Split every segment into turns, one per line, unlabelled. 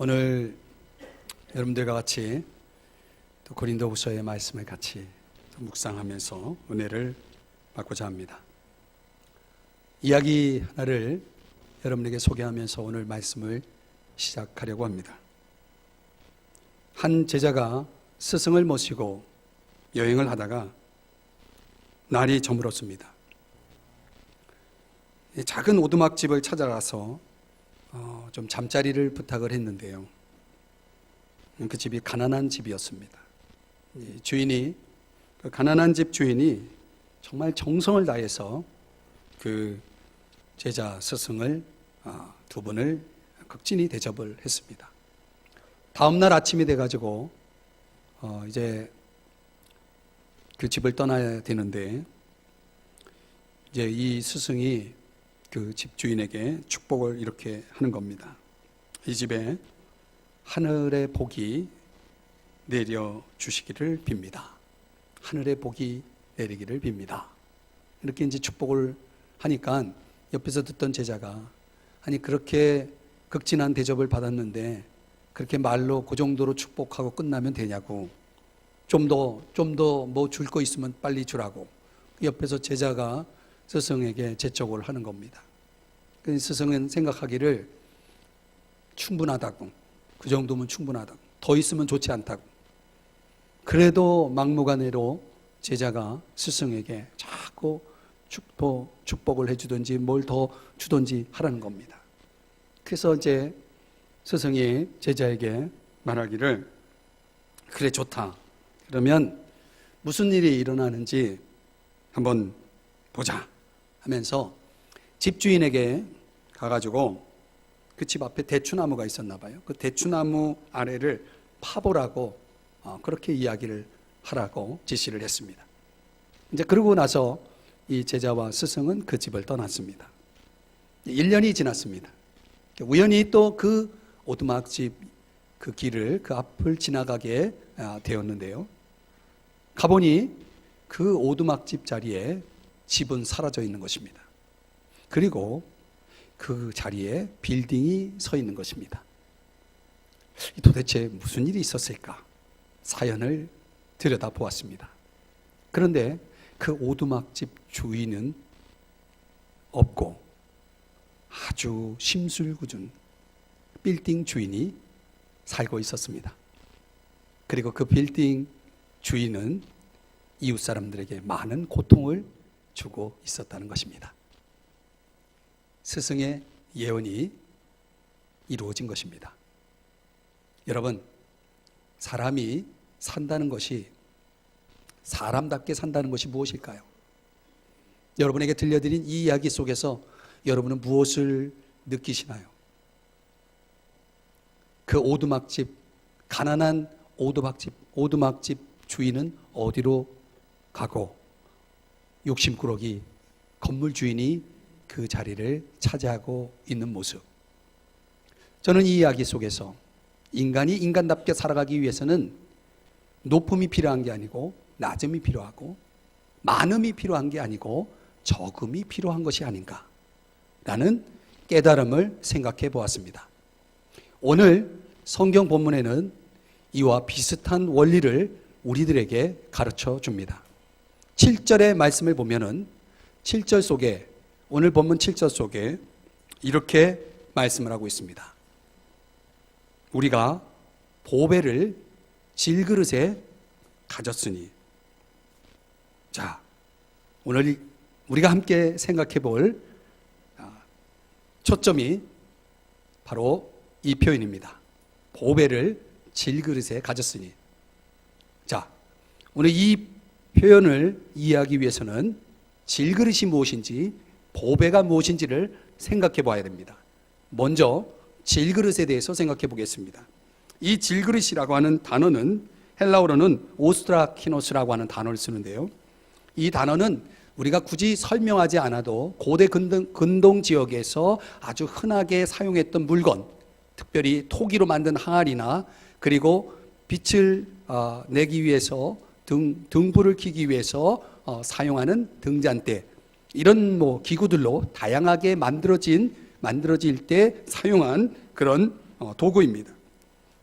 오늘 여러분들과 같이 또 고린도후서의 말씀을 같이 묵상하면서 은혜를 받고자 합니다. 이야기 하나를 여러분에게 소개하면서 오늘 말씀을 시작하려고 합니다. 한 제자가 스승을 모시고 여행을 하다가 날이 저물었습니다. 작은 오두막집을 찾아가서 좀 잠자리를 부탁을 했는데요. 그 집이 가난한 집이었습니다. 주인이, 그 가난한 집 주인이 정말 정성을 다해서 그 제자 스승을 두 분을 극진히 대접을 했습니다. 다음 날 아침이 돼가지고 이제 그 집을 떠나야 되는데 이제 이 스승이 그 집 주인에게 축복을 이렇게 하는 겁니다. 이 집에 하늘의 복이 내려 주시기를 빕니다. 하늘의 복이 내리기를 빕니다. 이렇게 이제 축복을 하니까 옆에서 듣던 제자가, 아니 그렇게 극진한 대접을 받았는데 그렇게 말로 그 정도로 축복하고 끝나면 되냐고, 좀 더 뭐 줄 거 있으면 빨리 주라고 옆에서 제자가 스승에게 재촉을 하는 겁니다. 그 스승은 생각하기를 충분하다고, 그 정도면 충분하다고, 더 있으면 좋지 않다고. 그래도 막무가내로 제자가 스승에게 자꾸 축복을 해주든지 뭘 더 주든지 하라는 겁니다. 그래서 이제 스승이 제자에게 말하기를, 그래 좋다, 그러면 무슨 일이 일어나는지 한번 보자 하면서 집주인에게 가가지고 그 집 앞에 대추나무가 있었나 봐요. 그 대추나무 아래를 파보라고 그렇게 이야기를 하라고 지시를 했습니다. 이제 그러고 나서 이 제자와 스승은 그 집을 떠났습니다. 1년이 지났습니다. 우연히 또 그 오두막집 그 길을, 그 앞을 지나가게 되었는데요. 가보니 그 오두막집 자리에 집은 사라져 있는 것입니다. 그리고 그 자리에 빌딩이 서 있는 것입니다. 도대체 무슨 일이 있었을까? 사연을 들여다보았습니다. 그런데 그 오두막집 주인은 없고 아주 심술궂은 빌딩 주인이 살고 있었습니다. 그리고 그 빌딩 주인은 이웃 사람들에게 많은 고통을 주고 있었다는 것입니다. 스승의 예언이 이루어진 것입니다. 여러분, 사람이 산다는 것이, 사람답게 산다는 것이 무엇일까요? 여러분에게 들려드린 이 이야기 속에서 여러분은 무엇을 느끼시나요? 그 오두막집, 가난한 오두막집 주인은 어디로 가고 욕심꾸러기 건물 주인이 그 자리를 차지하고 있는 모습. 저는 이 이야기 속에서 인간이 인간답게 살아가기 위해서는 높음이 필요한 게 아니고 낮음이 필요하고 많음이 필요한 게 아니고 적음이 필요한 것이 아닌가라는 깨달음을 생각해 보았습니다. 오늘 성경 본문에는 이와 비슷한 원리를 우리들에게 가르쳐 줍니다. 7절의 말씀을 보면은 7절 속에, 오늘 본문 7절 속에 이렇게 말씀을 하고 있습니다. 우리가 보배를 질그릇에 가졌으니. 자, 오늘 우리가 함께 생각해 볼 초점이 바로 이 표현입니다. 보배를 질그릇에 가졌으니. 자, 오늘 이 표현을 이해하기 위해서는 질그릇이 무엇인지, 보배가 무엇인지를 생각해 봐야 됩니다. 먼저 질그릇에 대해서 생각해 보겠습니다. 이 질그릇이라고 하는 단어는 헬라어로는 오스트라키노스라고 하는 단어를 쓰는데요. 이 단어는 우리가 굳이 설명하지 않아도 고대 근동 지역에서 아주 흔하게 사용했던 물건, 특별히 토기로 만든 항아리나, 그리고 빛을 내기 위해서 등불을 켜기 위해서 사용하는 등잔대, 이런 기구들로 다양하게 만들어질 때 사용한 그런 도구입니다.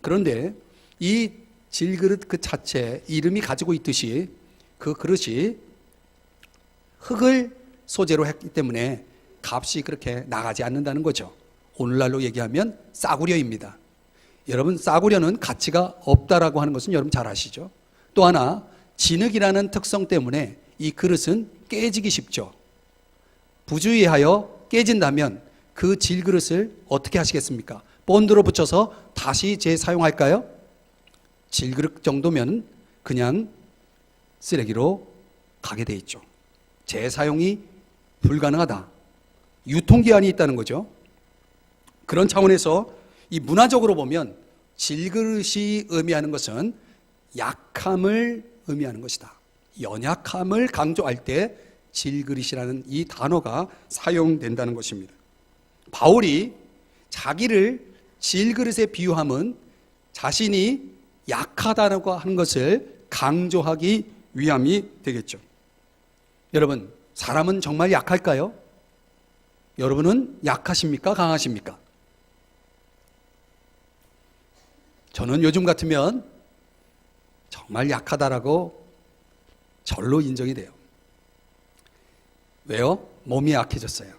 그런데 이 질그릇 그 자체 이름이 가지고 있듯이 그 그릇이 흙을 소재로 했기 때문에 값이 그렇게 나가지 않는다는 거죠. 오늘날로 얘기하면 싸구려입니다. 여러분, 싸구려는 가치가 없다라고 하는 것은 여러분 잘 아시죠? 또 하나, 진흙이라는 특성 때문에 이 그릇은 깨지기 쉽죠. 부주의하여 깨진다면 그 질그릇을 어떻게 하시겠습니까? 본드로 붙여서 다시 재사용할까요? 질그릇 정도면 그냥 쓰레기로 가게 돼 있죠. 재사용이 불가능하다. 유통기한이 있다는 거죠. 그런 차원에서 이 문화적으로 보면 질그릇이 의미하는 것은 약함을 의미하는 것이다. 연약함을 강조할 때 질그릇이라는 이 단어가 사용된다는 것입니다. 바울이 자기를 질그릇에 비유함은 자신이 약하다고 하는 것을 강조하기 위함이 되겠죠. 여러분, 사람은 정말 약할까요? 여러분은 약하십니까? 강하십니까? 저는 요즘 같으면 정말 약하다라고 절로 인정이 돼요. 왜요? 몸이 약해졌어요.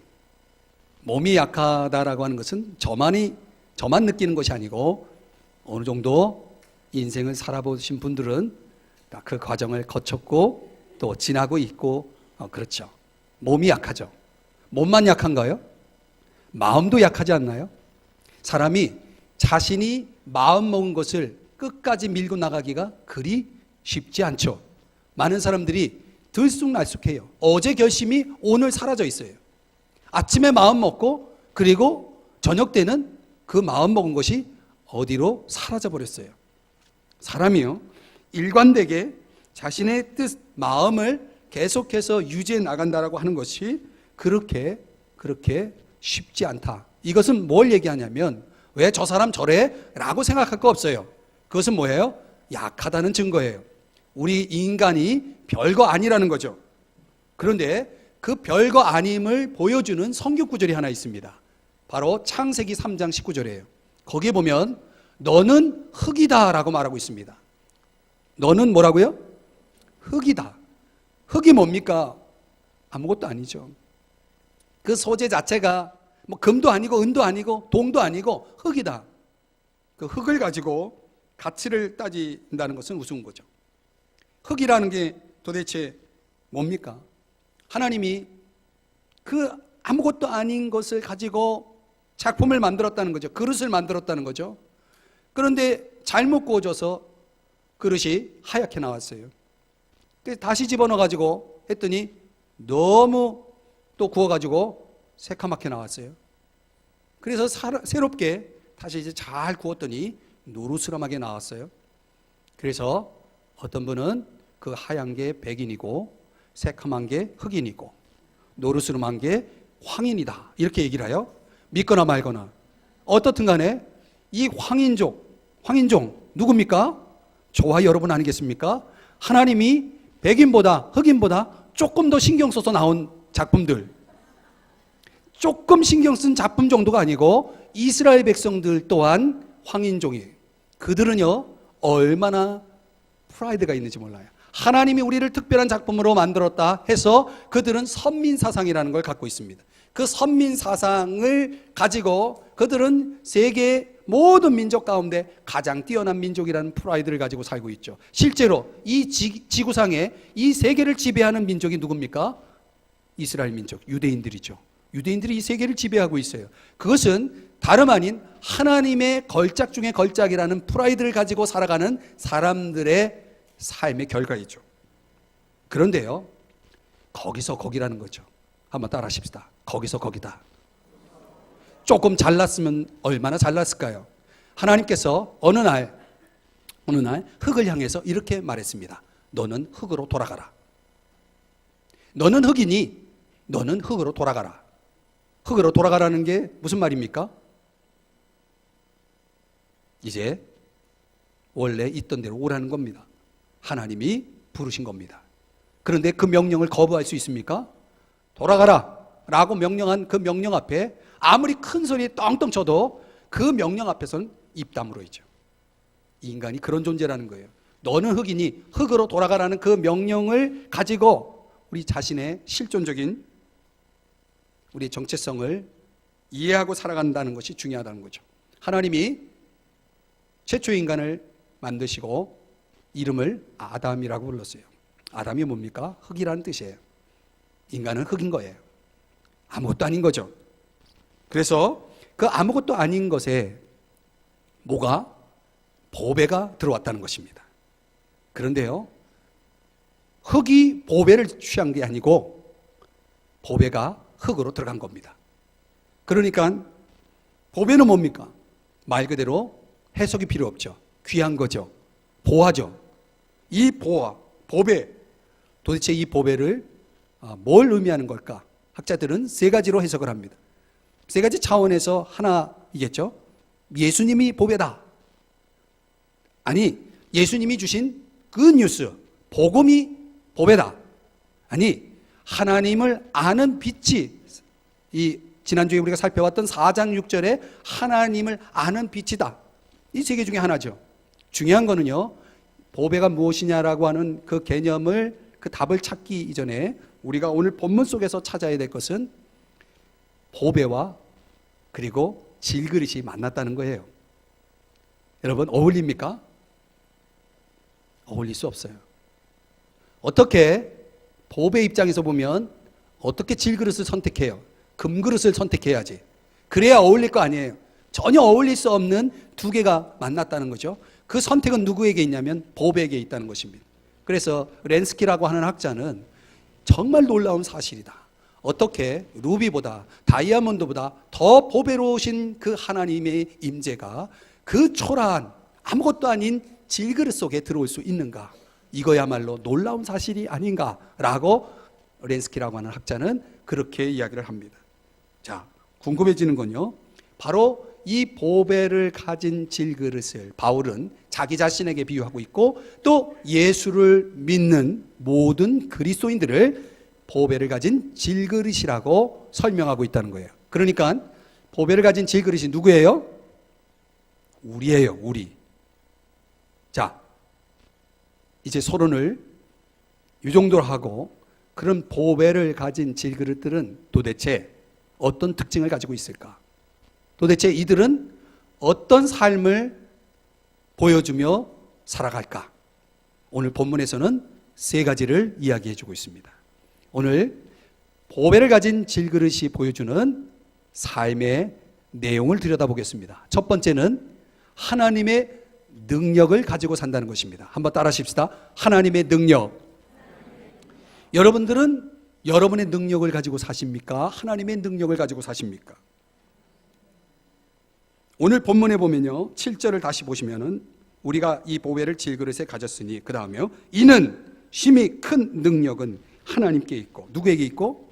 몸이 약하다라고 하는 것은 저만 느끼는 것이 아니고 어느 정도 인생을 살아보신 분들은 그 과정을 거쳤고 또 지나고 있고 그렇죠. 몸이 약하죠. 몸만 약한가요? 마음도 약하지 않나요? 사람이 자신이 마음 먹은 것을 끝까지 밀고 나가기가 그리 쉽지 않죠. 많은 사람들이 들쑥날쑥해요. 어제 결심이 오늘 사라져 있어요. 아침에 마음 먹고 그리고 저녁 때는 그 마음 먹은 것이 어디로 사라져 버렸어요. 사람이요, 일관되게 자신의 뜻, 마음을 계속해서 유지해 나간다라고 하는 것이 그렇게 쉽지 않다. 이것은 뭘 얘기하냐면 왜 저 사람 저래? 라고 생각할 거 없어요. 그것은 뭐예요? 약하다는 증거예요. 우리 인간이 별거 아니라는 거죠. 그런데 그 별거 아님을 보여주는 성경 구절이 하나 있습니다. 바로 창세기 3장 19절이에요. 거기에 보면 너는 흙이다 라고 말하고 있습니다. 너는 뭐라고요? 흙이다. 흙이 뭡니까? 아무것도 아니죠. 그 소재 자체가 뭐 금도 아니고 은도 아니고 동도 아니고 흙이다. 그 흙을 가지고 가치를 따진다는 것은 우스운 거죠. 흙이라는 게 도대체 뭡니까? 하나님이 그 아무것도 아닌 것을 가지고 작품을 만들었다는 거죠. 그릇을 만들었다는 거죠. 그런데 잘못 구워져서 그릇이 하얗게 나왔어요. 그래서 다시 집어넣어가지고 했더니 너무 또 구워가지고 새카맣게 나왔어요. 그래서 새롭게 다시 이제 잘 구웠더니 노르스름하게 나왔어요. 그래서 어떤 분은 그 하얀 게 백인이고 새카만 게 흑인이고 노르스름한 게 황인이다 이렇게 얘기를 해요. 믿거나 말거나 어떻든 간에 이 황인종 누굽니까? 저와 여러분 아니겠습니까? 하나님이 백인보다 흑인보다 조금 더 신경 써서 나온 작품들, 조금 신경 쓴 작품 정도가 아니고 이스라엘 백성들 또한 황인종이에요. 그들은요 얼마나 프라이드가 있는지 몰라요. 하나님이 우리를 특별한 작품으로 만들었다 해서 그들은 선민사상이라는 걸 갖고 있습니다. 그 선민사상을 가지고 그들은 세계 모든 민족 가운데 가장 뛰어난 민족이라는 프라이드를 가지고 살고 있죠. 실제로 이 지구상에 이 세계를 지배하는 민족이 누굽니까? 이스라엘 민족, 유대인들이죠. 유대인들이 이 세계를 지배하고 있어요. 그것은 다름 아닌 하나님의 걸작 중에 걸작이라는 프라이드를 가지고 살아가는 사람들의 삶의 결과이죠. 그런데요, 거기서 거기라는 거죠. 한번 따라 하십시다. 거기서 거기다. 조금 잘났으면 얼마나 잘났을까요? 하나님께서 어느 날 흙을 향해서 이렇게 말했습니다. 너는 흙으로 돌아가라. 너는 흙이니 너는 흙으로 돌아가라. 흙으로 돌아가라는 게 무슨 말입니까? 이제 원래 있던 대로 오라는 겁니다. 하나님이 부르신 겁니다. 그런데 그 명령을 거부할 수 있습니까? 돌아가라 라고 명령한 그 명령 앞에 아무리 큰 소리 떵떵 쳐도 그 명령 앞에서는 입 다물어야죠. 인간이 그런 존재라는 거예요. 너는 흙이니 흙으로 돌아가라는 그 명령을 가지고 우리 자신의 실존적인 우리의 정체성을 이해하고 살아간다는 것이 중요하다는 거죠. 하나님이 최초의 인간을 만드시고 이름을 아담이라고 불렀어요. 아담이 뭡니까? 흙이라는 뜻이에요. 인간은 흙인 거예요. 아무것도 아닌 거죠. 그래서 그 아무것도 아닌 것에 뭐가? 보배가 들어왔다는 것입니다. 그런데요, 흙이 보배를 취한 게 아니고 보배가 흙으로 들어간 겁니다. 그러니까 보배는 뭡니까? 말 그대로 해석이 필요 없죠. 귀한 거죠. 보화죠. 이 보화, 보배, 도대체 이 보배를 뭘 의미하는 걸까? 학자들은 세 가지로 해석을 합니다. 세 가지 차원에서 하나이겠죠. 예수님이 보배다. 아니, 예수님이 주신 그 뉴스, 복음이 보배다. 아니, 하나님을 아는 빛이, 이 지난주에 우리가 살펴봤던 4장 6절에 하나님을 아는 빛이다. 이 세 개 중에 하나죠. 중요한 거는요, 보배가 무엇이냐라고 하는 그 개념을, 그 답을 찾기 이전에 우리가 오늘 본문 속에서 찾아야 될 것은 보배와 그리고 질그릇이 만났다는 거예요. 여러분, 어울립니까? 어울릴 수 없어요. 어떻게 보배 입장에서 보면 어떻게 질그릇을 선택해요? 금그릇을 선택해야지. 그래야 어울릴 거 아니에요. 전혀 어울릴 수 없는 두 개가 만났다는 거죠. 그 선택은 누구에게 있냐면 보배에게 있다는 것입니다. 그래서 렌스키라고 하는 학자는 정말 놀라운 사실이다. 어떻게 루비보다 다이아몬드보다 더 보배로우신 그 하나님의 임재가 그 초라한 아무것도 아닌 질그릇 속에 들어올 수 있는가? 이거야말로 놀라운 사실이 아닌가라고 렌스키라고 하는 학자는 그렇게 이야기를 합니다. 자, 궁금해지는 건요, 바로 이 보배를 가진 질그릇을 바울은 자기 자신에게 비유하고 있고 또 예수를 믿는 모든 그리스도인들을 보배를 가진 질그릇이라고 설명하고 있다는 거예요. 그러니까 보배를 가진 질그릇이 누구예요? 우리예요, 우리. 자, 이제 서론을 이 정도로 하고, 그런 보배를 가진 질그릇들은 도대체 어떤 특징을 가지고 있을까? 도대체 이들은 어떤 삶을 보여주며 살아갈까? 오늘 본문에서는 세 가지를 이야기해 주고 있습니다. 오늘 보배를 가진 질그릇이 보여주는 삶의 내용을 들여다보겠습니다. 첫 번째는 하나님의 능력을 가지고 산다는 것입니다. 한번 따라 하십시다. 하나님의 능력. 여러분들은 여러분의 능력을 가지고 사십니까? 하나님의 능력을 가지고 사십니까? 오늘 본문에 보면요, 7절을 다시 보시면은 우리가 이 보배를 질그릇에 가졌으니, 그 다음에요, 이는 심히 큰 능력은 하나님께 있고, 누구에게 있고?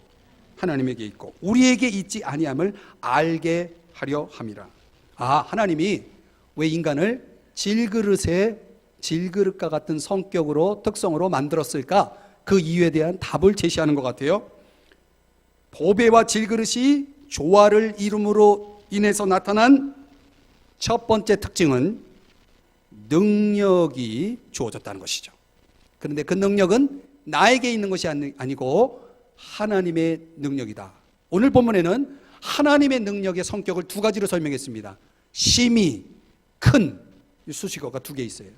하나님에게 있고 우리에게 있지 아니함을 알게 하려 함이라. 아, 하나님이 왜 인간을 질그릇과 같은 성격으로, 특성으로 만들었을까? 그 이유에 대한 답을 제시하는 것 같아요. 보배와 질그릇이 조화를 이룸으로 인해서 나타난 첫 번째 특징은 능력이 주어졌다는 것이죠. 그런데 그 능력은 나에게 있는 것이 아니고 하나님의 능력이다. 오늘 본문에는 하나님의 능력의 성격을 두 가지로 설명했습니다. 심히 큰, 수식어가 두 개 있어요.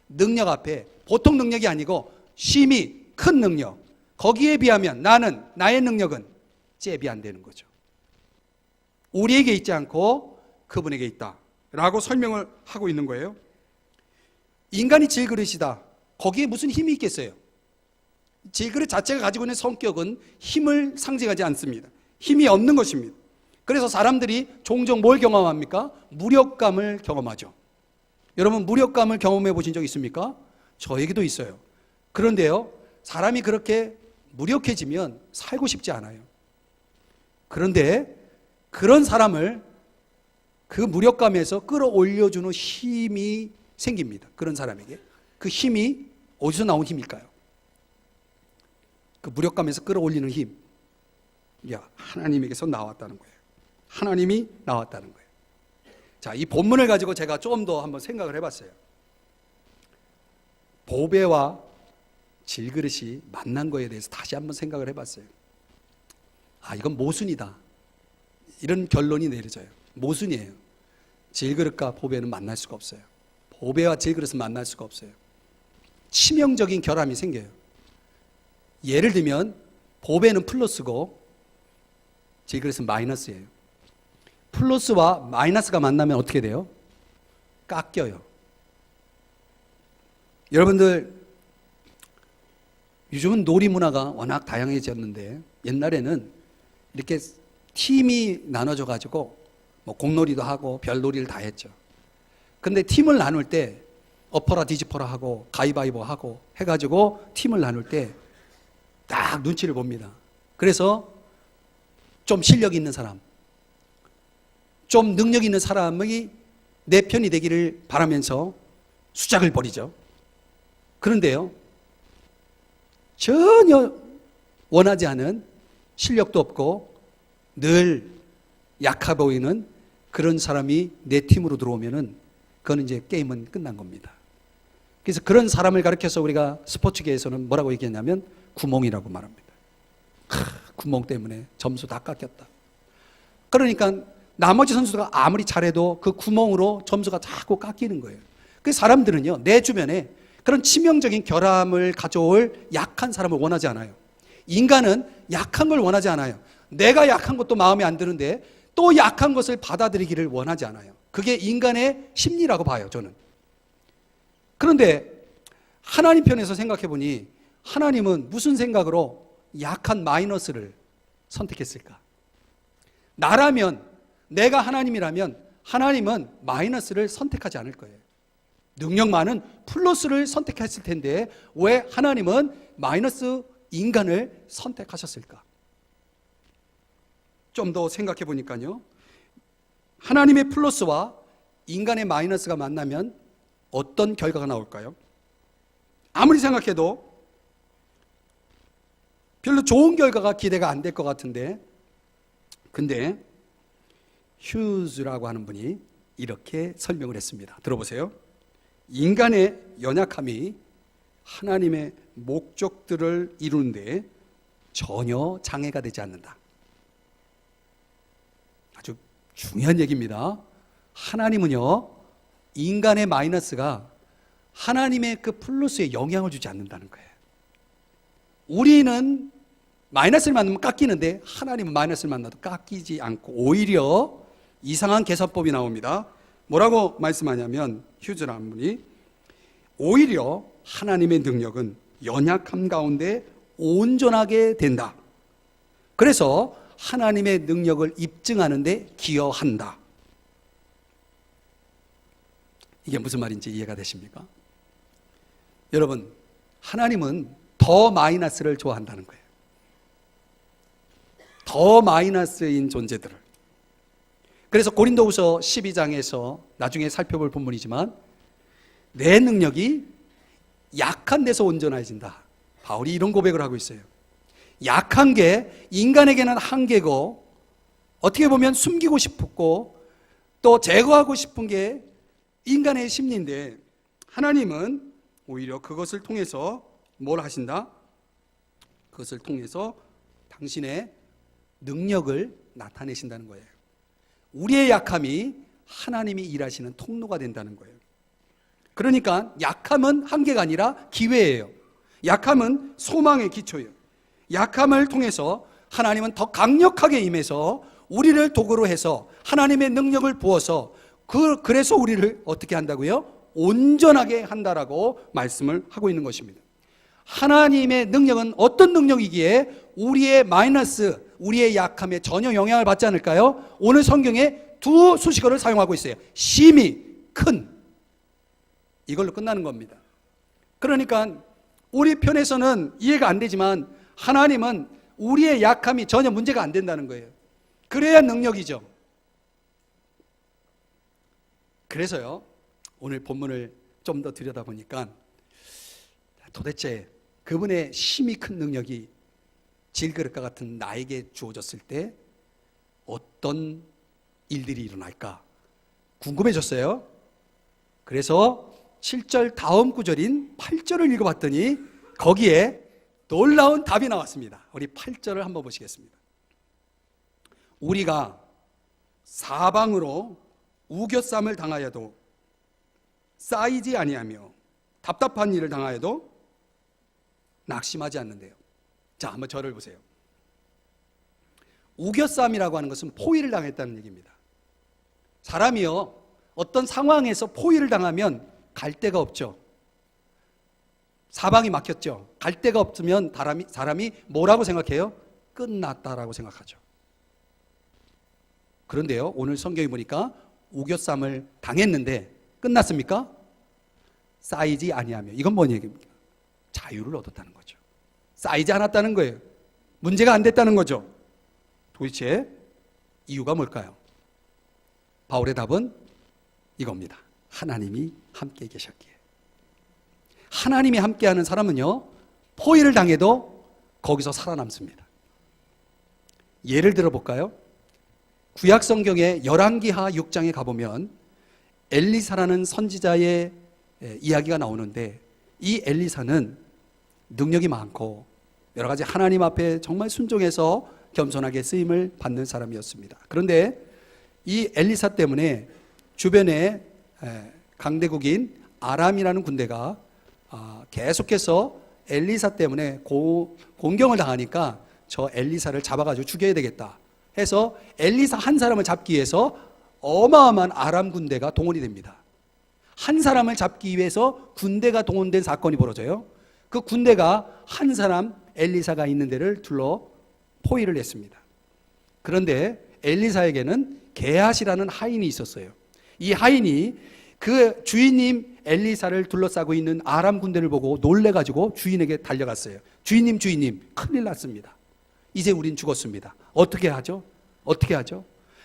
능력 앞에 보통 능력이 아니고 심히 큰 능력, 거기에 비하면 나의 능력은 잽이 안 되는 거죠. 우리에게 있지 않고 그분에게 있다 라고 설명을 하고 있는 거예요. 인간이 질그릇이다, 거기에 무슨 힘이 있겠어요? 질그릇 자체가 가지고 있는 성격은 힘을 상징하지 않습니다. 힘이 없는 것입니다. 그래서 사람들이 종종 뭘 경험합니까? 무력감을 경험하죠. 여러분, 무력감을 경험해 보신 적 있습니까? 저에게도 있어요. 그런데요, 사람이 그렇게 무력해지면 살고 싶지 않아요. 그런데 그런 사람을 그 무력감에서 끌어올려주는 힘이 생깁니다. 그런 사람에게. 그 힘이 어디서 나온 힘일까요? 그 무력감에서 끌어올리는 힘, 하나님에게서 나왔다는 거예요. 하나님이 나왔다는 거예요. 자, 이 본문을 가지고 제가 좀 더 한번 생각을 해봤어요. 보배와 질그릇이 만난 거에 대해서 다시 한번 생각을 해봤어요. 이건 모순이다. 이런 결론이 내려져요. 모순이에요. 질그릇과 보배는 만날 수가 없어요. 보배와 질그릇은 만날 수가 없어요. 치명적인 결함이 생겨요. 예를 들면 보배는 플러스고 질그릇은 마이너스예요. 플러스와 마이너스가 만나면 어떻게 돼요? 깎여요. 여러분들, 요즘은 놀이 문화가 워낙 다양해졌는데 옛날에는 이렇게 팀이 나눠져 가지고 뭐 공놀이도 하고 별놀이를 다 했죠. 근데 팀을 나눌 때 엎어라 뒤집어라 하고 가위바위보 하고 해가지고 팀을 나눌 때 딱 눈치를 봅니다. 그래서 좀 실력 있는 사람, 좀 능력 있는 사람이 내 편이 되기를 바라면서 수작을 벌이죠. 그런데요, 전혀 원하지 않은, 실력도 없고 늘 약해 보이는 그런 사람이 내 팀으로 들어오면은 그거는 이제 게임은 끝난 겁니다. 그래서 그런 사람을 가리켜서 우리가 스포츠계에서는 뭐라고 얘기했냐면 구멍이라고 말합니다. 구멍 때문에 점수 다 깎였다. 그러니까 나머지 선수가 아무리 잘해도 그 구멍으로 점수가 자꾸 깎이는 거예요. 그래서 사람들은요, 내 주변에 그런 치명적인 결함을 가져올 약한 사람을 원하지 않아요. 인간은 약한 걸 원하지 않아요. 내가 약한 것도 마음에 안 드는데 또 약한 것을 받아들이기를 원하지 않아요. 그게 인간의 심리라고 봐요, 저는. 그런데 하나님 편에서 생각해 보니 하나님은 무슨 생각으로 약한 마이너스를 선택했을까? 나라면, 내가 하나님이라면 하나님은 마이너스를 선택하지 않을 거예요. 능력 많은 플러스를 선택했을 텐데 왜 하나님은 마이너스 인간을 선택하셨을까? 좀 더 생각해 보니까요, 하나님의 플러스와 인간의 마이너스가 만나면 어떤 결과가 나올까요? 아무리 생각해도 별로 좋은 결과가 기대가 안 될 것 같은데, 근데 휴즈라고 하는 분이 이렇게 설명을 했습니다. 들어보세요. 인간의 연약함이 하나님의 목적들을 이루는데 전혀 장애가 되지 않는다. 아주 중요한 얘기입니다. 하나님은요, 인간의 마이너스가 하나님의 그 플러스에 영향을 주지 않는다는 거예요. 우리는 마이너스를 만나면 깎이는데 하나님은 마이너스를 만나도 깎이지 않고 오히려 이상한 계산법이 나옵니다. 뭐라고 말씀하냐면 휴즈라는 분이 오히려 하나님의 능력은 연약함 가운데 온전하게 된다. 그래서 하나님의 능력을 입증하는 데 기여한다. 이게 무슨 말인지 이해가 되십니까? 여러분, 하나님은 더 마이너스를 좋아한다는 거예요. 더 마이너스인 존재들을. 그래서 고린도후서 12장에서 나중에 살펴볼 본문이지만 내 능력이 약한 데서 온전해진다. 바울이 이런 고백을 하고 있어요. 약한 게 인간에게는 한계고 어떻게 보면 숨기고 싶었고 또 제거하고 싶은 게 인간의 심리인데 하나님은 오히려 그것을 통해서 뭘 하신다? 그것을 통해서 당신의 능력을 나타내신다는 거예요. 우리의 약함이 하나님이 일하시는 통로가 된다는 거예요. 그러니까 약함은 한계가 아니라 기회예요. 약함은 소망의 기초예요. 약함을 통해서 하나님은 더 강력하게 임해서 우리를 도구로 해서 하나님의 능력을 부어서 그래서 우리를 어떻게 한다고요? 온전하게 한다라고 말씀을 하고 있는 것입니다. 하나님의 능력은 어떤 능력이기에 우리의 마이너스, 우리의 약함에 전혀 영향을 받지 않을까요? 오늘 성경에 두 수식어를 사용하고 있어요. 심히 큰, 이걸로 끝나는 겁니다. 그러니까 우리 편에서는 이해가 안 되지만 하나님은 우리의 약함이 전혀 문제가 안 된다는 거예요. 그래야 능력이죠. 그래서요, 오늘 본문을 좀 더 들여다보니까 도대체 그분의 심히 큰 능력이 질그릇과 같은 나에게 주어졌을 때 어떤 일들이 일어날까 궁금해졌어요. 그래서 7절 다음 구절인 8절을 읽어봤더니 거기에 놀라운 답이 나왔습니다. 우리 8절을 한번 보시겠습니다. 우리가 사방으로 우겨쌈을 당하여도 쌓이지 아니하며 답답한 일을 당하여도 낙심하지 않는데요. 자, 한번 저를 보세요. 우겨쌈이라고 하는 것은 포위를 당했다는 얘기입니다. 사람이요, 어떤 상황에서 포위를 당하면 갈 데가 없죠. 사방이 막혔죠. 갈 데가 없으면 사람이 뭐라고 생각해요? 끝났다라고 생각하죠. 그런데요, 오늘 성경에 보니까 우겨쌈을 당했는데 끝났습니까? 쌓이지 아니하며. 이건 뭔 얘기입니까? 자유를 얻었다는 거죠. 쌓이지 않았다는 거예요. 문제가 안 됐다는 거죠. 도대체 이유가 뭘까요? 바울의 답은 이겁니다. 하나님이 함께 계셨기에. 하나님이 함께하는 사람은요, 포위를 당해도 거기서 살아남습니다. 예를 들어 볼까요? 구약 성경의 열왕기하 6장에 가보면 엘리사라는 선지자의 이야기가 나오는데, 이 엘리사는 능력이 많고 여러 가지 하나님 앞에 정말 순종해서 겸손하게 쓰임을 받는 사람이었습니다. 그런데 이 엘리사 때문에 주변에 강대국인 아람이라는 군대가 계속해서 엘리사 때문에 공경을 당하니까 저 엘리사를 잡아가지고 죽여야 되겠다 해서 엘리사 한 사람을 잡기 위해서 어마어마한 아람 군대가 동원이 됩니다. 한 사람을 잡기 위해서 군대가 동원된 사건이 벌어져요. 그 군대가 한 사람 엘리사가 있는 데를 둘러 포위를 했습니다. 그런데 엘리사에게는 게하시라는 하인이 있었어요. 이 하인이 그 주인님 엘리사를 둘러싸고 있는 아람 군대를 보고 놀래가지고 주인에게 달려갔어요. 주인님, 큰일 났습니다. 이제 우린 죽었습니다. 어떻게 하죠?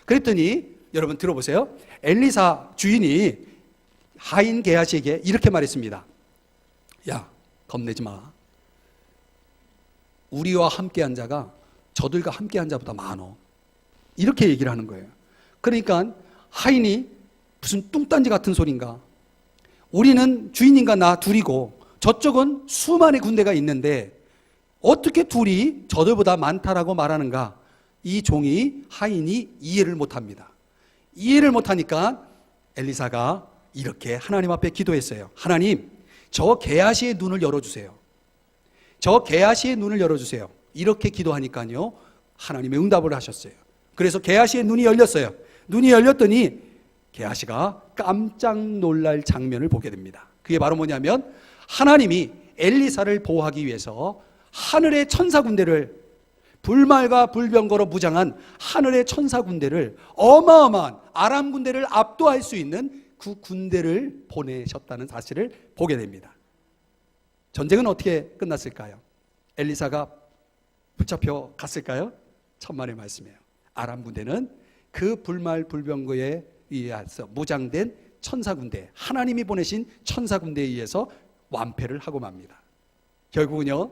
그랬더니 여러분 들어보세요. 엘리사 주인이 하인 게하시에게 이렇게 말했습니다. 야, 겁내지 마. 우리와 함께한 자가 저들과 함께한 자보다 많어. 이렇게 얘기를 하는 거예요. 그러니까 하인이 무슨 뚱딴지 같은 소린가? 우리는 주인님과 나 둘이고 저쪽은 수많은 군대가 있는데 어떻게 둘이 저들보다 많다라고 말하는가? 이 종이 하인이 이해를 못합니다. 이해를 못하니까 엘리사가 이렇게 하나님 앞에 기도했어요. 하나님, 저 게하시의 눈을 열어주세요. 이렇게 기도하니까요, 하나님의 응답을 하셨어요. 그래서 게하시의 눈이 열렸어요. 눈이 열렸더니 게하시가 깜짝 놀랄 장면을 보게 됩니다. 그게 바로 뭐냐면 하나님이 엘리사를 보호하기 위해서 하늘의 천사 군대를, 불말과 불병거로 무장한 하늘의 천사 군대를, 어마어마한 아람 군대를 압도할 수 있는 그 군대를 보내셨다는 사실을 보게 됩니다. 전쟁은 어떻게 끝났을까요? 엘리사가 붙잡혀 갔을까요? 천만의 말씀이에요. 아람 군대는 그 불말 불병거에 의해서 무장된 천사 군대, 하나님이 보내신 천사 군대에 의해서 완패를 하고 맙니다. 결국은요,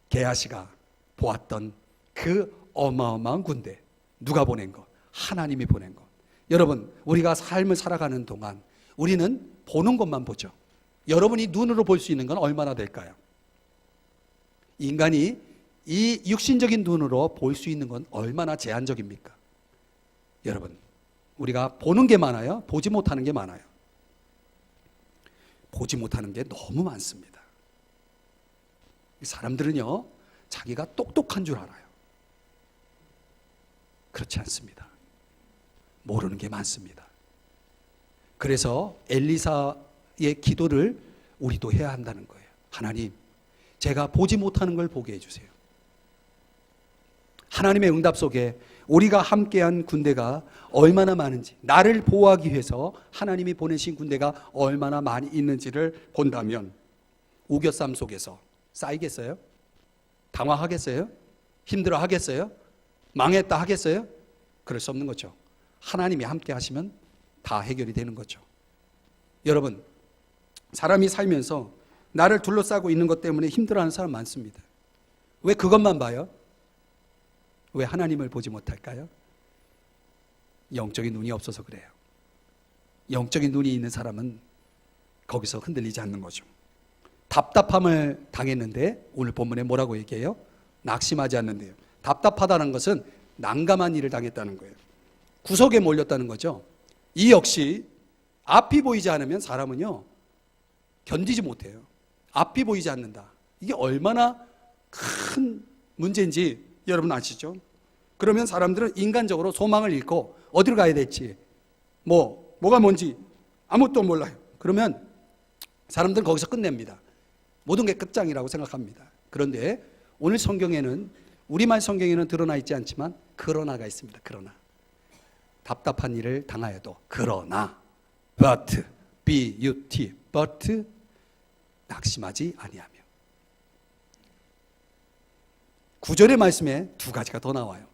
게하시가 보았던 그 어마어마한 군대, 누가 보낸 것? 하나님이 보낸 것. 여러분, 우리가 삶을 살아가는 동안 우리는 보는 것만 보죠. 여러분이 눈으로 볼 수 있는 건 얼마나 될까요? 인간이 이 육신적인 눈으로 볼 수 있는 건 얼마나 제한적입니까? 여러분, 우리가 보는 게 많아요? 보지 못하는 게 많아요? 보지 못하는 게 너무 많습니다. 사람들은요, 자기가 똑똑한 줄 알아요. 그렇지 않습니다. 모르는 게 많습니다. 그래서 엘리사의 기도를 우리도 해야 한다는 거예요. 하나님, 제가 보지 못하는 걸 보게 해주세요. 하나님의 응답 속에 우리가 함께한 군대가 얼마나 많은지, 나를 보호하기 위해서 하나님이 보내신 군대가 얼마나 많이 있는지를 본다면 우겨쌈 속에서 쌓이겠어요? 당황하겠어요? 힘들어하겠어요? 망했다 하겠어요? 그럴 수 없는 거죠. 하나님이 함께 하시면 다 해결이 되는 거죠. 여러분, 사람이 살면서 나를 둘러싸고 있는 것 때문에 힘들어하는 사람 많습니다. 왜 그것만 봐요? 왜 하나님을 보지 못할까요? 영적인 눈이 없어서 그래요. 영적인 눈이 있는 사람은 거기서 흔들리지 않는 거죠. 답답함을 당했는데 오늘 본문에 뭐라고 얘기해요? 낙심하지 않는데요. 답답하다는 것은 난감한 일을 당했다는 거예요. 구석에 몰렸다는 거죠. 이 역시 앞이 보이지 않으면 사람은요 견디지 못해요. 앞이 보이지 않는다. 이게 얼마나 큰 문제인지 여러분 아시죠? 그러면 사람들은 인간적으로 소망을 잃고 어디로 가야 될지 뭐가 뭔지 아무것도 몰라요. 그러면 사람들은 거기서 끝냅니다. 모든 게 끝장이라고 생각합니다. 그런데 오늘 성경에는, 우리말 성경에는 드러나 있지 않지만 그러나가 있습니다. 그러나 답답한 일을 당하여도 그러나 but but 낙심하지 아니하며. 9절의 말씀에 두 가지가 더 나와요.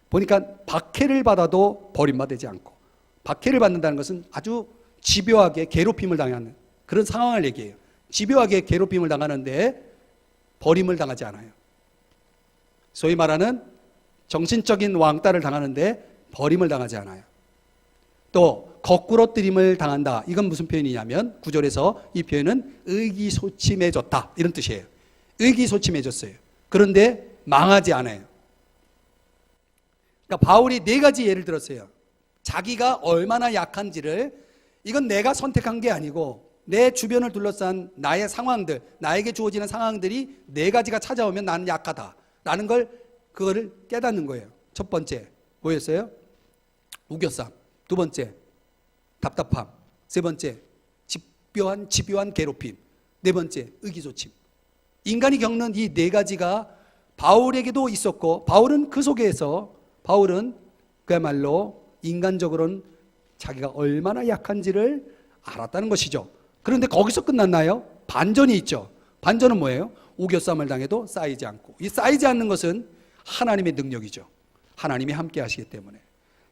보니까 박해를 받아도 버림받지 않고, 박해를 받는다는 것은 아주 집요하게 괴롭힘을 당하는 그런 상황을 얘기해요. 집요하게 괴롭힘을 당하는데 버림을 당하지 않아요. 소위 말하는 정신적인 왕따를 당하는데 버림을 당하지 않아요. 또 거꾸로뜨림을 당한다. 이건 무슨 표현이냐면 9절에서 이 표현은 의기소침해졌다 이런 뜻이에요. 의기소침해졌어요. 그런데 망하지 않아요. 그러니까 바울이 네 가지 예를 들었어요. 자기가 얼마나 약한지를, 이건 내가 선택한 게 아니고 내 주변을 둘러싼 나의 상황들, 나에게 주어지는 상황들이 네 가지가 찾아오면 나는 약하다라는 그거를 깨닫는 거예요. 첫 번째 뭐였어요? 우겨쌈. 두 번째 답답함. 세 번째 집요한 괴롭힘. 네 번째 의기소침. 인간이 겪는 이 네 가지가 바울에게도 있었고, 바울은 그 속에서 그야말로 인간적으로는 자기가 얼마나 약한지를 알았다는 것이죠. 그런데 거기서 끝났나요? 반전이 있죠. 반전은 뭐예요? 우겨쌈을 당해도 쌓이지 않고. 이 쌓이지 않는 것은 하나님의 능력이죠. 하나님이 함께 하시기 때문에.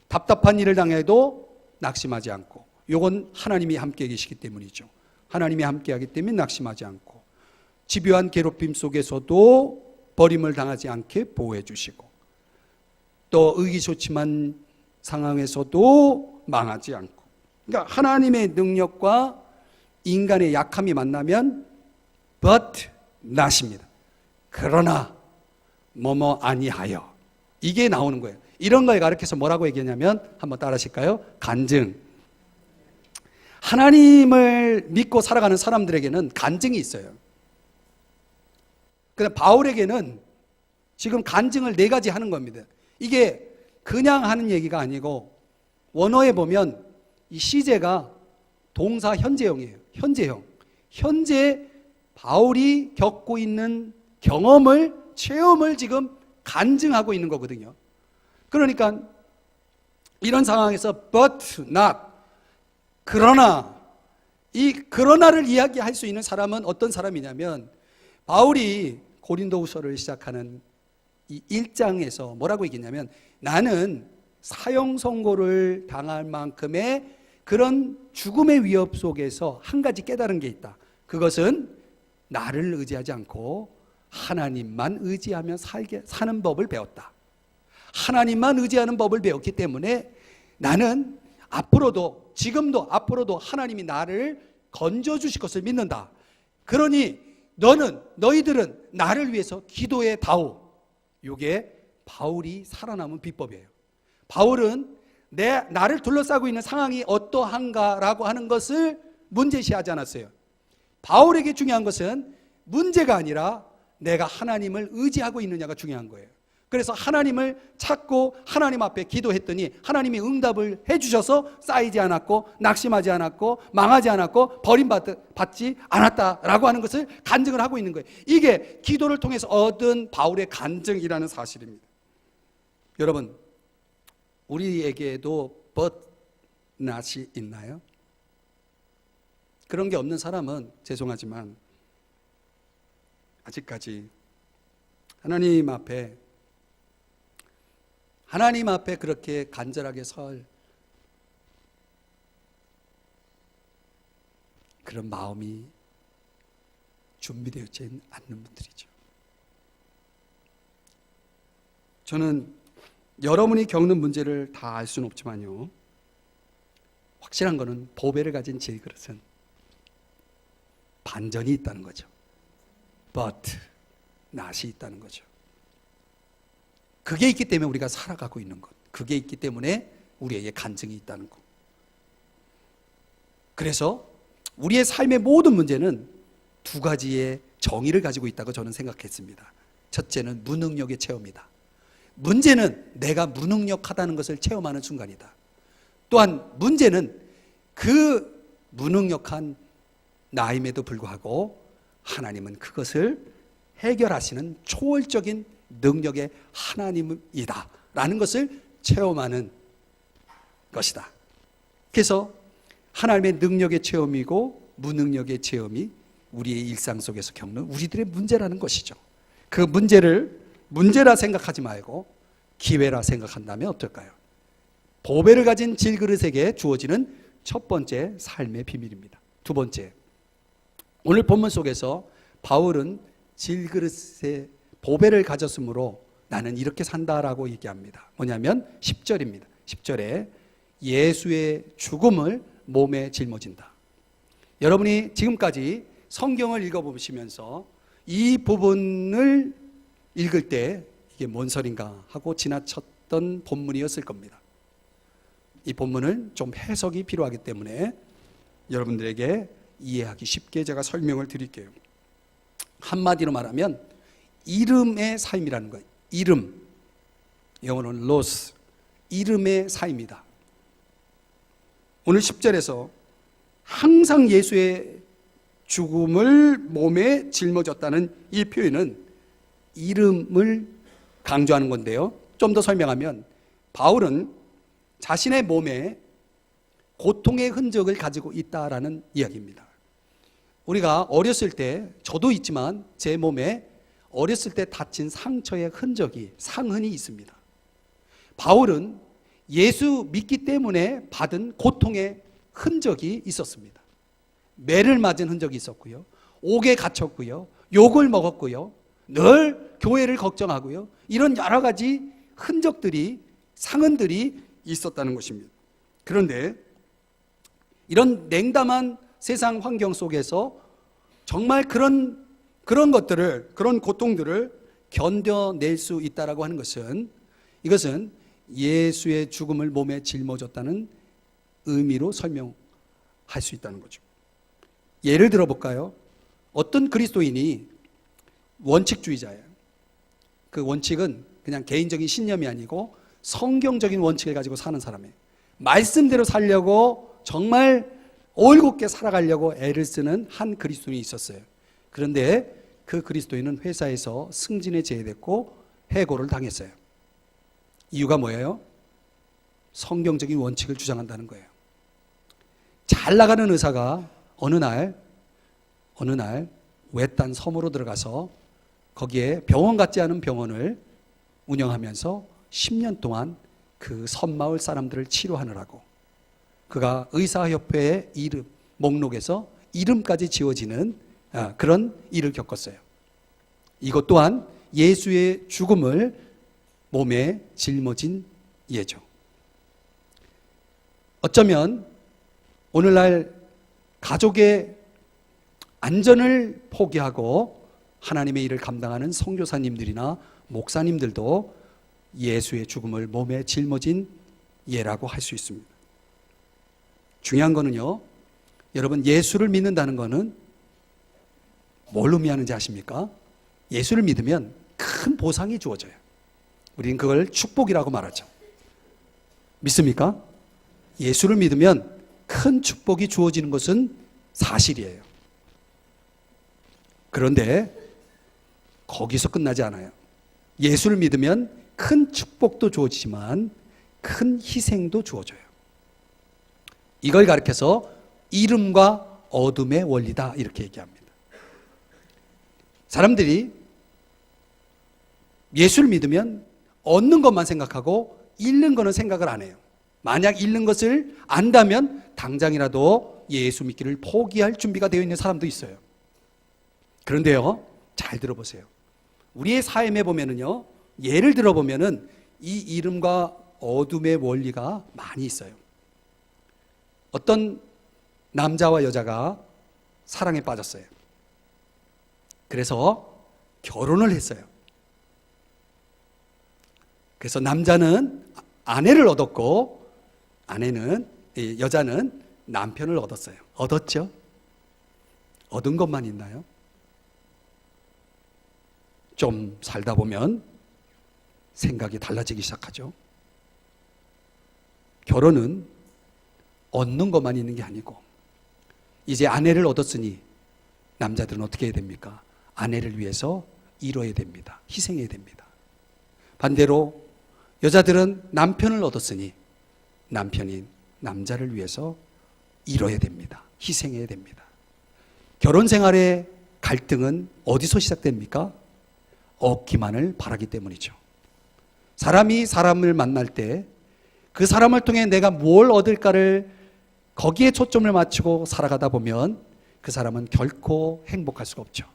답답한 일을 당해도 낙심하지 않고, 이건 하나님이 함께 계시기 때문이죠. 하나님이 함께 하기 때문에 낙심하지 않고, 집요한 괴롭힘 속에서도 버림을 당하지 않게 보호해 주시고, 또 의기소침한 상황에서도 망하지 않고. 그러니까 하나님의 능력과 인간의 약함이 만나면 but not입니다. 그러나 뭐뭐 아니하여, 이게 나오는 거예요. 이런 걸 가르쳐서 뭐라고 얘기하냐면, 한번 따라 하실까요? 간증. 하나님을 믿고 살아가는 사람들에게는 간증이 있어요. 근데 바울에게는 지금 간증을 네 가지 하는 겁니다. 이게 그냥 하는 얘기가 아니고, 원어에 보면 이 시제가 동사 현재형이에요. 현재형. 현재 바울이 겪고 있는 경험을, 체험을 지금 간증하고 있는 거거든요. 그러니까 이런 상황에서 but not, 그러나, 이 그러나를 이야기할 수 있는 사람은 어떤 사람이냐면, 바울이 고린도후서를 시작하는 이 1장에서 뭐라고 얘기했냐면, 나는 사형 선고를 당할 만큼의 그런 죽음의 위협 속에서 한 가지 깨달은 게 있다. 그것은 나를 의지하지 않고 하나님만 의지하며 사는 법을 배웠다. 하나님만 의지하는 법을 배웠기 때문에 나는 앞으로도, 지금도 앞으로도 하나님이 나를 건져주실 것을 믿는다. 그러니 너희들은 나를 위해서 기도해 다오. 이게 바울이 살아남은 비법이에요. 바울은 나를 둘러싸고 있는 상황이 어떠한가라고 하는 것을 문제시하지 않았어요. 바울에게 중요한 것은 문제가 아니라 내가 하나님을 의지하고 있느냐가 중요한 거예요. 그래서 하나님을 찾고 하나님 앞에 기도했더니 하나님이 응답을 해주셔서 쌓이지 않았고, 낙심하지 않았고, 망하지 않았고, 버림받지 않았다라고 하는 것을 간증을 하고 있는 거예요. 이게 기도를 통해서 얻은 바울의 간증이라는 사실입니다. 여러분, 우리에게도 but not이 있나요? 그런 게 없는 사람은 죄송하지만 아직까지 하나님 앞에 그렇게 간절하게 설 그런 마음이 준비되어있지 않는 분들이죠. 저는 여러분이 겪는 문제를 다 알 수는 없지만요, 확실한 거는 보배를 가진 질그릇은 반전이 있다는 거죠. but 낫이 있다는 거죠. 그게 있기 때문에 우리가 살아가고 있는 것, 그게 있기 때문에 우리에게 간증이 있다는 것. 그래서 우리의 삶의 모든 문제는 두 가지의 정의를 가지고 있다고 저는 생각했습니다. 첫째는 무능력의 체험이다. 문제는 내가 무능력하다는 것을 체험하는 순간이다. 또한 문제는 그 무능력한 나임에도 불구하고 하나님은 그것을 해결하시는 초월적인 능력의 하나님이다 라는 것을 체험하는 것이다. 그래서 하나님의 능력의 체험이고 무능력의 체험이 우리의 일상 속에서 겪는 우리들의 문제라는 것이죠. 그 문제를 문제라 생각하지 말고 기회라 생각한다면 어떨까요? 보배를 가진 질그릇에게 주어지는 첫 번째 삶의 비밀입니다. 두 번째, 오늘 본문 속에서 바울은 질그릇에 보배를 가졌으므로 나는 이렇게 산다라고 얘기합니다. 뭐냐면 10절입니다. 10절에 예수의 죽음을 몸에 짊어진다. 여러분이 지금까지 성경을 읽어보시면서 이 부분을 읽을 때 이게 뭔 소린가 하고 지나쳤던 본문이었을 겁니다. 이 본문은 좀 해석이 필요하기 때문에 여러분들에게 이해하기 쉽게 제가 설명을 드릴게요. 한마디로 말하면 이름의 삶이라는 거예요. 이름, 영어로는 로스, 이름의 삶이다. 오늘 10절에서 항상 예수의 죽음을 몸에 짊어졌다는 이 표현은 이름을 강조하는 건데요. 좀 더 설명하면 바울은 자신의 몸에 고통의 흔적을 가지고 있다라는 이야기입니다. 우리가 어렸을 때, 저도 있지만 제 몸에 어렸을 때 다친 상처의 흔적이, 상흔이 있습니다. 바울은 예수 믿기 때문에 받은 고통의 흔적이 있었습니다. 매를 맞은 흔적이 있었고요, 옥에 갇혔고요, 욕을 먹었고요, 늘 교회를 걱정하고요, 이런 여러 가지 흔적들이, 상흔들이 있었다는 것입니다. 그런데 이런 냉담한 세상 환경 속에서 정말 그런 것들을, 그런 고통들을 견뎌낼 수 있다라고 하는 것은, 이것은 예수의 죽음을 몸에 짊어졌다는 의미로 설명할 수 있다는 거죠. 예를 들어 볼까요? 어떤 그리스도인이 원칙주의자예요. 그 원칙은 그냥 개인적인 신념이 아니고 성경적인 원칙을 가지고 사는 사람이에요. 말씀대로 살려고 정말 올곧게 살아가려고 애를 쓰는 한 그리스도인이 있었어요. 그런데 그 그리스도인은 회사에서 승진에 제외됐고 해고를 당했어요. 이유가 뭐예요? 성경적인 원칙을 주장한다는 거예요. 잘 나가는 의사가 어느 날 외딴 섬으로 들어가서 거기에 병원 같지 않은 병원을 운영하면서 10년 동안 그 섬마을 사람들을 치료하느라고 그가 의사협회의 이름 목록에서 이름까지 지워지는 그런 일을 겪었어요. 이것 또한 예수의 죽음을 몸에 짊어진 예죠. 어쩌면 오늘날 가족의 안전을 포기하고 하나님의 일을 감당하는 선교사님들이나 목사님들도 예수의 죽음을 몸에 짊어진 예라고 할 수 있습니다. 중요한 거는요, 여러분, 예수를 믿는다는 거는 뭘 의미하는지 아십니까? 예수를 믿으면 큰 보상이 주어져요. 우리는 그걸 축복이라고 말하죠. 믿습니까? 예수를 믿으면 큰 축복이 주어지는 것은 사실이에요. 그런데 거기서 끝나지 않아요. 예수를 믿으면 큰 축복도 주어지지만 큰 희생도 주어져요. 이걸 가리켜서 이름과 어둠의 원리다 이렇게 얘기합니다. 사람들이 예수를 믿으면 얻는 것만 생각하고 잃는 거는 생각을 안 해요. 만약 잃는 것을 안다면 당장이라도 예수 믿기를 포기할 준비가 되어 있는 사람도 있어요. 그런데요, 잘 들어보세요. 우리의 삶에 보면은요, 예를 들어보면은 이 이름과 어둠의 원리가 많이 있어요. 어떤 남자와 여자가 사랑에 빠졌어요. 그래서 결혼을 했어요. 그래서 남자는 아내를 얻었고 여자는 남편을 얻었어요. 얻었죠? 얻은 것만 있나요? 좀 살다 보면 생각이 달라지기 시작하죠. 결혼은 얻는 것만 있는 게 아니고, 이제 아내를 얻었으니 남자들은 어떻게 해야 됩니까? 아내를 위해서 이뤄야 됩니다. 희생해야 됩니다. 반대로 여자들은 남편을 얻었으니 남편인 남자를 위해서 이뤄야 됩니다. 희생해야 됩니다. 결혼 생활의 갈등은 어디서 시작됩니까? 얻기만을 바라기 때문이죠. 사람이 사람을 만날 때 그 사람을 통해 내가 뭘 얻을까를 거기에 초점을 맞추고 살아가다 보면 그 사람은 결코 행복할 수가 없죠.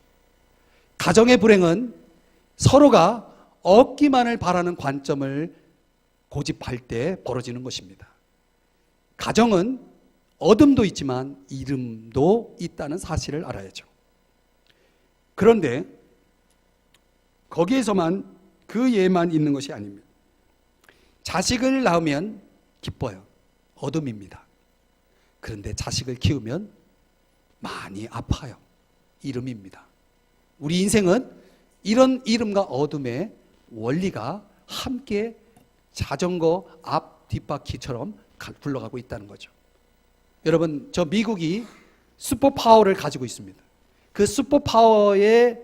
가정의 불행은 서로가 얻기만을 바라는 관점을 고집할 때 벌어지는 것입니다. 가정은 얻음도 있지만 잃음도 있다는 사실을 알아야죠. 그런데 거기에서만 그 예만 있는 것이 아닙니다. 자식을 낳으면 기뻐요. 얻음입니다. 그런데 자식을 키우면 많이 아파요. 잃음입니다. 우리 인생은 이런 잃음과 어둠의 원리가 함께 자전거 앞 뒷바퀴처럼 굴러가고 있다는 거죠. 여러분, 저 미국이 슈퍼파워를 가지고 있습니다. 그 슈퍼파워의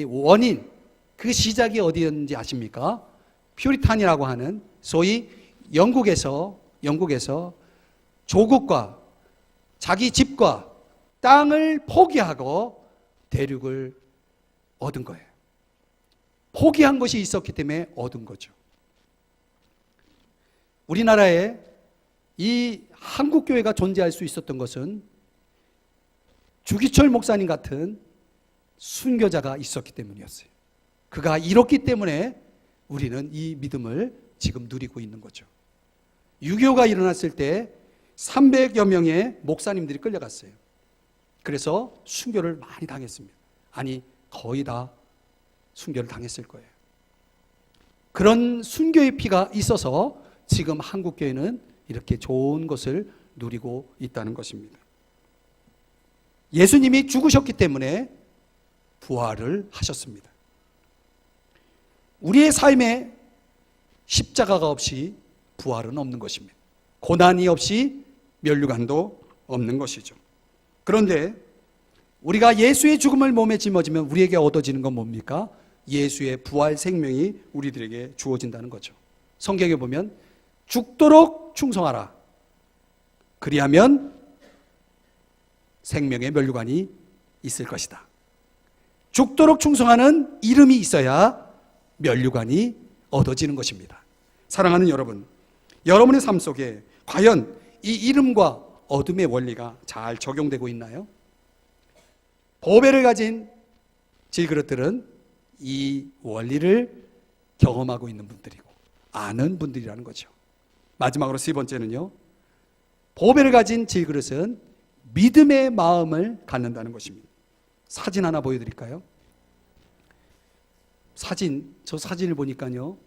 원인, 그 시작이 어디였는지 아십니까? 퓨리탄이라고 하는 소위 영국에서 조국과 자기 집과 땅을 포기하고 대륙을 얻은 거예요. 포기한 것이 있었기 때문에 얻은 거죠. 우리나라에 이 한국교회가 존재할 수 있었던 것은 주기철 목사님 같은 순교자가 있었기 때문이었어요. 그가 이뤘기 때문에 우리는 이 믿음을 지금 누리고 있는 거죠. 6.25가 일어났을 때 300여 명의 목사님들이 끌려갔어요. 그래서 순교를 많이 당했습니다. 아니, 거의 다 순교를 당했을 거예요. 그런 순교의 피가 있어서 지금 한국교회는 이렇게 좋은 것을 누리고 있다는 것입니다. 예수님이 죽으셨기 때문에 부활을 하셨습니다. 우리의 삶에 십자가가 없이 부활은 없는 것입니다. 고난이 없이 면류관도 없는 것이죠. 그런데 우리가 예수의 죽음을 몸에 짊어지면 우리에게 얻어지는 건 뭡니까? 예수의 부활 생명이 우리들에게 주어진다는 거죠. 성경에 보면 죽도록 충성하라. 그리하면 생명의 면류관이 있을 것이다. 죽도록 충성하는 이름이 있어야 면류관이 얻어지는 것입니다. 사랑하는 여러분, 여러분의 삶 속에 과연 이 이름과 어둠의 원리가 잘 적용되고 있나요? 보배를 가진 질그릇들은 이 원리를 경험하고 있는 분들이고 아는 분들이라는 거죠. 마지막으로 세 번째는요, 보배를 가진 질그릇은 믿음의 마음을 갖는다는 것입니다. 사진 하나 보여드릴까요? 저 사진을 보니까요,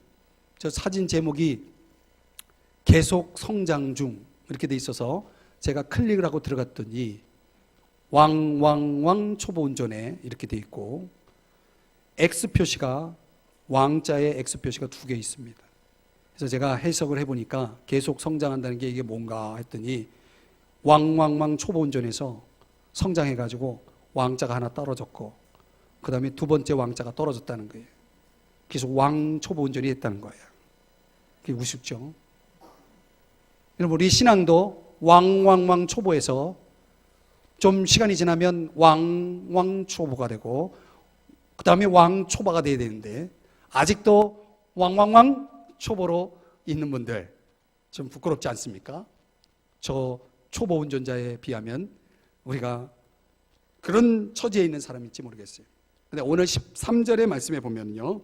저 사진 제목이 계속 성장 중 이렇게 돼 있어서 제가 클릭을 하고 들어갔더니 왕 초보 운전에 이렇게 돼 있고 X 표시가 왕자의 X 표시가 2개 있습니다. 그래서 제가 해석을 해보니까 계속 성장한다는 게 이게 뭔가 했더니 왕 초보 운전에서 성장해가지고 왕자가 하나 떨어졌고 그 다음에 두 번째 왕자가 떨어졌다는 거예요. 계속 왕 초보 운전이 했다는 거예요. 그게 우습죠. 여러분, 우리 신앙도 왕 초보에서 좀 시간이 지나면 왕 초보가 되고 그 다음에 왕 초보가 돼야 되는데 아직도 왕 초보로 있는 분들 좀 부끄럽지 않습니까? 저 초보 운전자에 비하면 우리가 그런 처지에 있는 사람일지 모르겠어요. 근데 오늘 13절의 말씀에 보면요,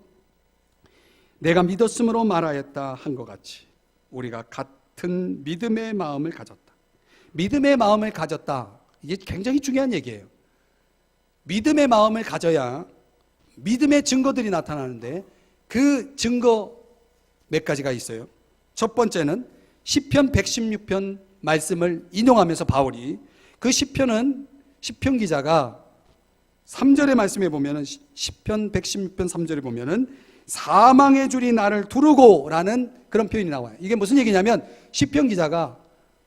내가 믿었으므로 말하였다 한 것 같이 우리가 같은 믿음의 마음을 가졌다. 믿음의 마음을 가졌다. 이게 굉장히 중요한 얘기예요. 믿음의 마음을 가져야 믿음의 증거들이 나타나는데 그 증거 몇 가지가 있어요. 첫 번째는 시편 116편 말씀을 인용하면서 바울이 그 시편은 시편 기자가 3절의 말씀에 보면은 시편 116편 3절에 보면은 사망의 줄이 나를 두르고 라는 그런 표현이 나와요. 이게 무슨 얘기냐면 시편 기자가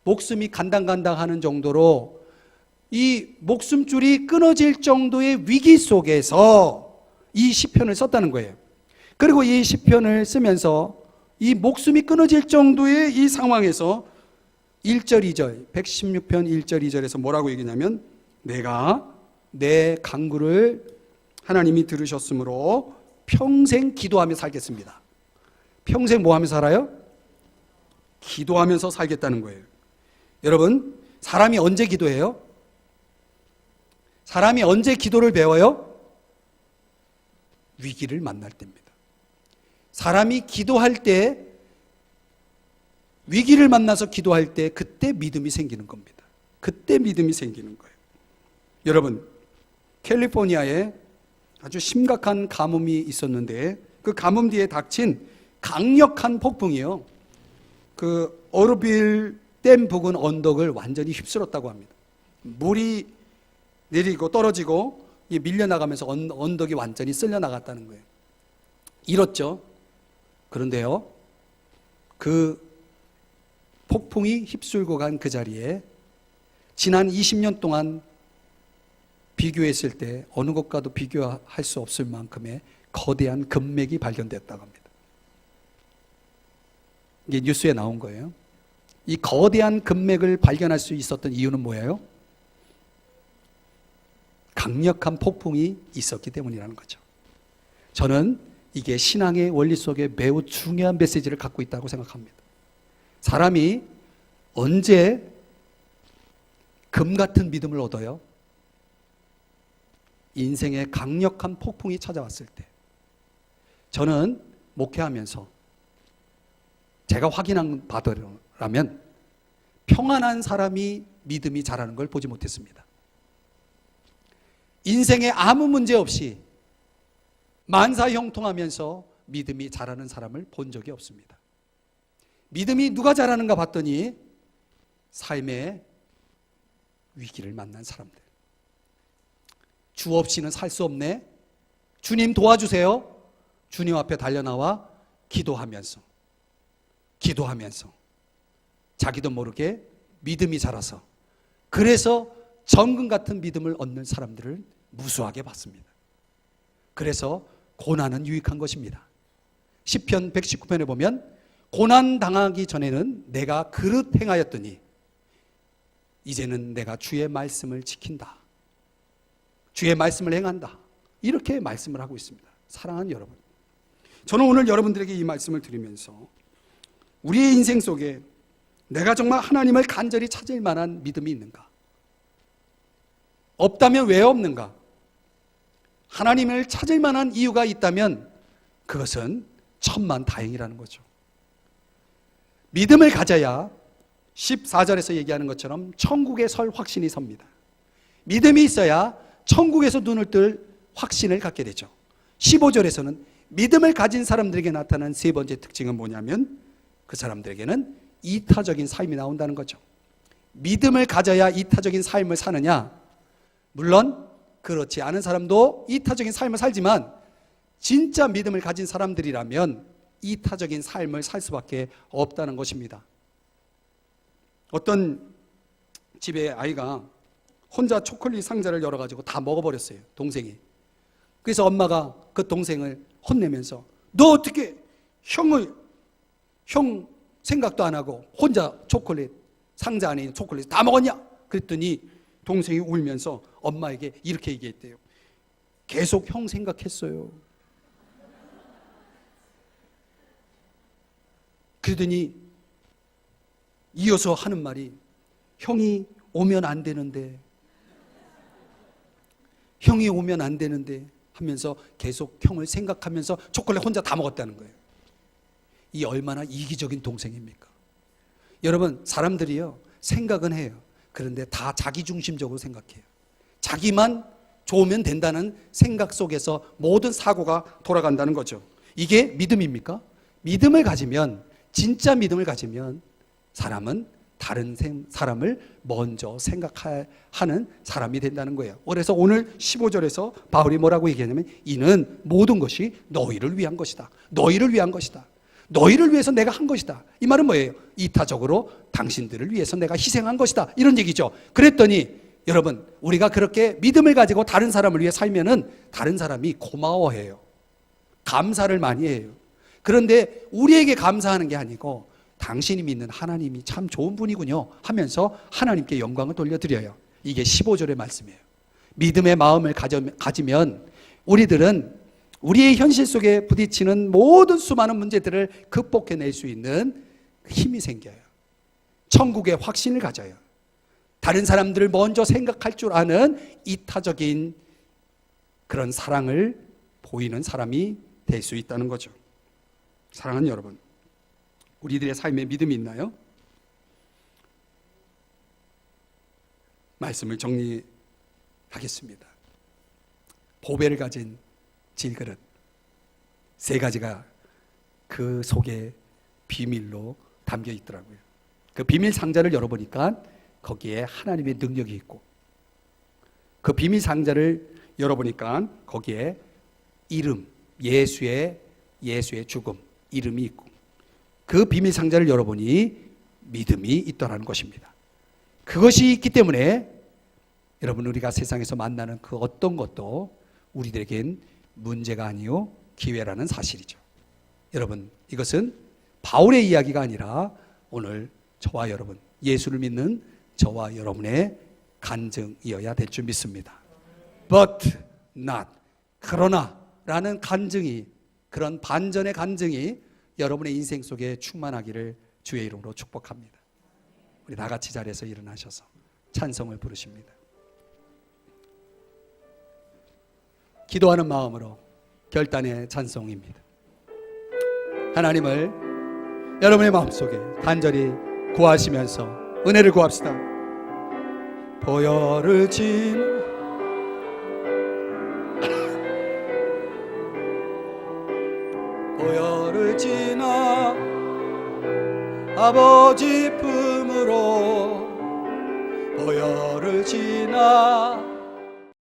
목숨이 간당간당하는 정도로 이 목숨줄이 끊어질 정도의 위기 속에서 이 시편을 썼다는 거예요. 그리고 이 시편을 쓰면서 이 목숨이 끊어질 정도의 이 상황에서 1절 2절 116편 1절 2절에서 뭐라고 얘기냐면 내가 내 간구를 하나님이 들으셨으므로 평생 기도하며 살겠습니다. 평생 뭐 하며 살아요? 기도하면서 살겠다는 거예요. 여러분, 사람이 언제 기도해요? 사람이 언제 기도를 배워요? 위기를 만날 때입니다. 사람이 기도할 때, 위기를 만나서 기도할 때 그때 믿음이 생기는 겁니다. 그때 믿음이 생기는 거예요. 여러분, 캘리포니아에 아주 심각한 가뭄이 있었는데 그 가뭄 뒤에 닥친 강력한 폭풍이요, 그 오르빌 댐 부근 언덕을 완전히 휩쓸었다고 합니다. 물이 내리고 떨어지고 밀려나가면서 언덕이 완전히 쓸려나갔다는 거예요. 잃었죠. 그런데요, 그 폭풍이 휩쓸고 간 그 자리에 지난 20년 동안 비교했을 때 어느 것과도 비교할 수 없을 만큼의 거대한 금맥이 발견됐다고 합니다. 이게 뉴스에 나온 거예요. 이 거대한 금맥을 발견할 수 있었던 이유는 뭐예요? 강력한 폭풍이 있었기 때문이라는 거죠. 저는 이게 신앙의 원리 속에 매우 중요한 메시지를 갖고 있다고 생각합니다. 사람이 언제 금 같은 믿음을 얻어요? 인생에 강력한 폭풍이 찾아왔을 때. 저는 목회하면서 제가 확인한 바더라면 평안한 사람이 믿음이 자라는 걸 보지 못했습니다. 인생에 아무 문제 없이 만사형통하면서 믿음이 자라는 사람을 본 적이 없습니다. 믿음이 누가 자라는가 봤더니 삶의 위기를 만난 사람들. 주 없이는 살 수 없네. 주님 도와주세요. 주님 앞에 달려나와 기도하면서 자기도 모르게 믿음이 자라서 그래서 정금 같은 믿음을 얻는 사람들을 무수하게 봤습니다. 그래서 고난은 유익한 것입니다. 시편 119편에 보면 고난 당하기 전에는 내가 그릇 행하였더니 이제는 내가 주의 말씀을 지킨다. 주의 말씀을 행한다. 이렇게 말씀을 하고 있습니다. 사랑하는 여러분, 저는 오늘 여러분들에게 이 말씀을 드리면서 우리의 인생 속에 내가 정말 하나님을 간절히 찾을 만한 믿음이 있는가? 없다면 왜 없는가? 하나님을 찾을 만한 이유가 있다면 그것은 천만다행이라는 거죠. 믿음을 가져야 14절에서 얘기하는 것처럼 천국에 설 확신이 섭니다. 믿음이 있어야 천국에서 눈을 뜰 확신을 갖게 되죠. 15절에서는 믿음을 가진 사람들에게 나타난 세 번째 특징은 뭐냐면 그 사람들에게는 이타적인 삶이 나온다는 거죠. 믿음을 가져야 이타적인 삶을 사느냐? 물론 그렇지 않은 사람도 이타적인 삶을 살지만 진짜 믿음을 가진 사람들이라면 이타적인 삶을 살 수밖에 없다는 것입니다. 어떤 집에 아이가 혼자 초콜릿 상자를 열어가지고 다 먹어버렸어요, 동생이. 그래서 엄마가 그 동생을 혼내면서 너 어떻게 형 생각도 안 하고 혼자 초콜릿 상자 안에 있는 초콜릿 다 먹었냐? 그랬더니 동생이 울면서 엄마에게 이렇게 얘기했대요. 계속 형 생각했어요. 그러더니 이어서 하는 말이 형이 오면 안 되는데 형이 오면 안 되는데 하면서 계속 형을 생각하면서 초콜릿 혼자 다 먹었다는 거예요. 이 얼마나 이기적인 동생입니까? 여러분, 사람들이요 생각은 해요. 그런데 다 자기중심적으로 생각해요. 자기만 좋으면 된다는 생각 속에서 모든 사고가 돌아간다는 거죠. 이게 믿음입니까? 믿음을 가지면, 진짜 믿음을 가지면 사람은 다른 사람을 먼저 생각하는 사람이 된다는 거예요. 그래서 오늘 15절에서 바울이 뭐라고 얘기하냐면, 이는 모든 것이 너희를 위한 것이다. 너희를 위한 것이다. 너희를 위해서 내가 한 것이다. 이 말은 뭐예요? 이타적으로 당신들을 위해서 내가 희생한 것이다. 이런 얘기죠. 그랬더니 여러분, 우리가 그렇게 믿음을 가지고 다른 사람을 위해 살면은 다른 사람이 고마워해요. 감사를 많이 해요. 그런데 우리에게 감사하는 게 아니고, 당신이 믿는 하나님이 참 좋은 분이군요 하면서 하나님께 영광을 돌려드려요. 이게 15절의 말씀이에요. 믿음의 마음을 가지면 우리들은 우리의 현실 속에 부딪히는 모든 수많은 문제들을 극복해낼 수 있는 힘이 생겨요. 천국의 확신을 가져요. 다른 사람들을 먼저 생각할 줄 아는 이타적인 그런 사랑을 보이는 사람이 될 수 있다는 거죠. 사랑하는 여러분, 우리들의 삶에 믿음이 있나요? 말씀을 정리하겠습니다. 보배를 가진 질그릇 3가지가 그 속에 비밀로 담겨 있더라고요. 그 비밀 상자를 열어보니까 거기에 하나님의 능력이 있고, 그 비밀 상자를 열어보니까 거기에 이름, 예수의 죽음, 이름이 있고, 그 비밀 상자를 열어보니 믿음이 있더라는 것입니다. 그것이 있기 때문에 여러분, 우리가 세상에서 만나는 그 어떤 것도 우리들에겐 문제가 아니요 기회라는 사실이죠. 여러분, 이것은 바울의 이야기가 아니라 오늘 저와 여러분, 예수를 믿는 저와 여러분의 간증이어야 될 줄 믿습니다. But not, 그러나 라는 간증이, 그런 반전의 간증이 여러분의 인생 속에 충만하기를 주의 이름으로 축복합니다. 우리 다 같이 자리에서 일어나셔서 찬송을 부르십니다. 기도하는 마음으로 결단의 찬송입니다. 하나님을 여러분의 마음속에 간절히 구하시면서 은혜를 구합시다. 보혈을 지나 보혈을 지나 아버지 품으로 보혈을 지나